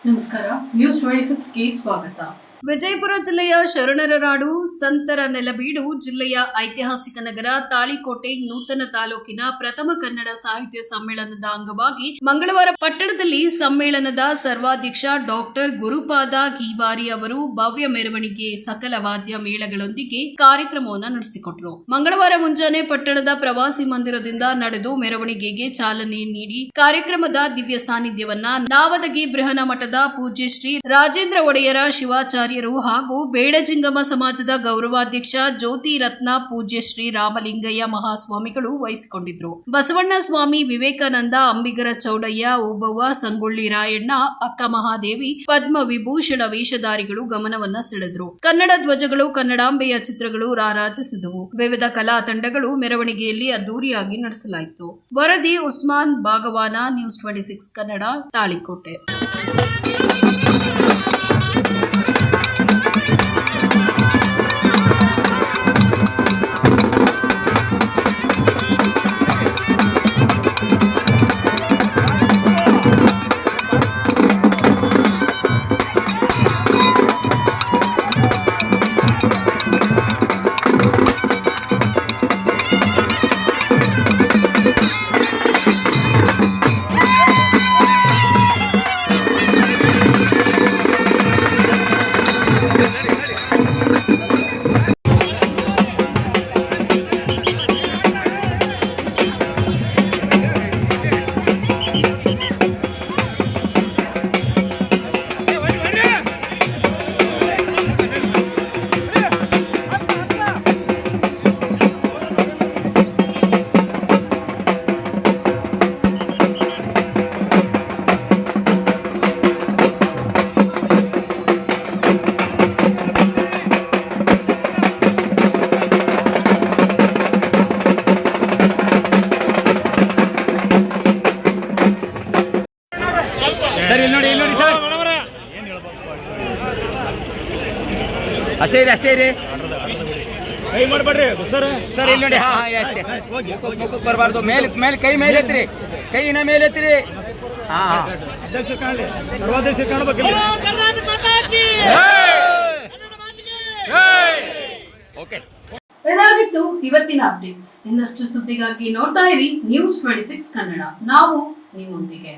ನಮಸ್ಕಾರ. ನ್ಯೂಸ್ 26ಗೆ ಸ್ವಾಗತ. ವಿಜಯಪುರ ಜಿಲ್ಲೆಯ ಶರಣರ ನಾಡು, ಸಂತರ ನೆಲಬೀಡು, ಜಿಲ್ಲೆಯ ಐತಿಹಾಸಿಕ ನಗರ ತಾಳಿಕೋಟೆ ನೂತನ ತಾಲೂಕಿನ ಪ್ರಥಮ ಕನ್ನಡ ಸಾಹಿತ್ಯ ಸಮ್ಮೇಳನದ ಅಂಗವಾಗಿ ಮಂಗಳವಾರ ಪಟ್ಟಣದಲ್ಲಿ ಸಮ್ಮೇಳನದ ಸರ್ವಾಧ್ಯಕ್ಷ ಡಾಕ್ಟರ್ ಗುರುಪಾದ ಗೀವಾರಿ ಅವರು ಭವ್ಯ ಮೆರವಣಿಗೆ ಸಕಲ ವಾದ್ಯ ಮೇಳಗಳೊಂದಿಗೆ ಕಾರ್ಯಕ್ರಮವನ್ನು ನಡೆಸಿಕೊಟ್ಟರು. ಮಂಗಳವಾರ ಮುಂಜಾನೆ ಪಟ್ಟಣದ ಪ್ರವಾಸಿ ಮಂದಿರದಿಂದ ನಡೆದು ಮೆರವಣಿಗೆಗೆ ಚಾಲನೆ ನೀಡಿ ಕಾರ್ಯಕ್ರಮದ ದಿವ್ಯ ಸಾನ್ನಿಧ್ಯವನ್ನ ನಾವದಗಿ ಬೃಹನ ಮಠದ ಪೂಜ್ಯ ಶ್ರೀ ರಾಜೇಂದ್ರ ಒಡೆಯರ ಶಿವಾಚಾರ್ಯ ಹಾಗೂ ಬೇಡಜಿಂಗಮ ಸಮಾಜದ ಗೌರವಾಧ್ಯಕ್ಷ ಜ್ಯೋತಿ ರತ್ನ ಪೂಜ್ಯ ಶ್ರೀ ರಾಮಲಿಂಗಯ್ಯ ಮಹಾಸ್ವಾಮಿಗಳು ವಹಿಸಿಕೊಂಡಿದ್ರು. ಬಸವಣ್ಣ ಸ್ವಾಮಿ, ವಿವೇಕಾನಂದ, ಅಂಬಿಗರ ಚೌಡಯ್ಯ, ಓಬವ್ವ, ಸಂಗೊಳ್ಳಿ ರಾಯಣ್ಣ, ಅಕ್ಕ ಮಹಾದೇವಿ, ಪದ್ಮ ವಿಭೂಷಣ ವೇಷಧಾರಿಗಳು ಗಮನವನ್ನ ಸೆಳೆದ್ರು. ಕನ್ನಡ ಧ್ವಜಗಳು, ಕನ್ನಡಾಂಬೆಯ ಚಿತ್ರಗಳು ರಾರಾಜಿಸಿದವು. ವಿವಿಧ ಕಲಾ ತಂಡಗಳು ಮೆರವಣಿಗೆಯಲ್ಲಿ ಅದ್ದೂರಿಯಾಗಿ ನಡೆಸಲಾಯಿತು. ವರದಿ ಉಸ್ಮಾನ್ ಬಾಗವಾನ, ನ್ಯೂಸ್ 26 ಕನ್ನಡ, ತಾಳಿಕೋಟೆ. ಅಷ್ಟೇ ರೀ ಕೈ ಮಾಡಬೇಡ್ರಿ ಸರ್. ಇಲ್ಲಿ ನೋಡಿ. ಅಷ್ಟೇ ಮುಖಕ್ಕೆ ಬರಬಾರ್ದು. ಮೇಲೆ ಕೈ ಮೇಲೆ ಎತ್ತಿರಿ, ಕೈನ ಮೇಲೆ ಎತ್ತಿರಿ. ಅಧ್ಯಕ್ಷ ಕಾಣಲಿ, ಸರ್ವಾಧ್ಯಕ್ಷ ಕಾಣಬೇಕಿಲ್ಲ. ಓಕೆ, ಇದಾಗಿತ್ತು ಇವತ್ತಿನ ಅಪ್ಡೇಟ್ಸ್. ಇನ್ನಷ್ಟು ಸುದ್ದಿಗಾಗಿ ನೋಡ್ತಾ ಇರಿ ನ್ಯೂಸ್ 26 ಕನ್ನಡ. ನಾವು ನಿಮ್ಮೊಂದಿಗೆ.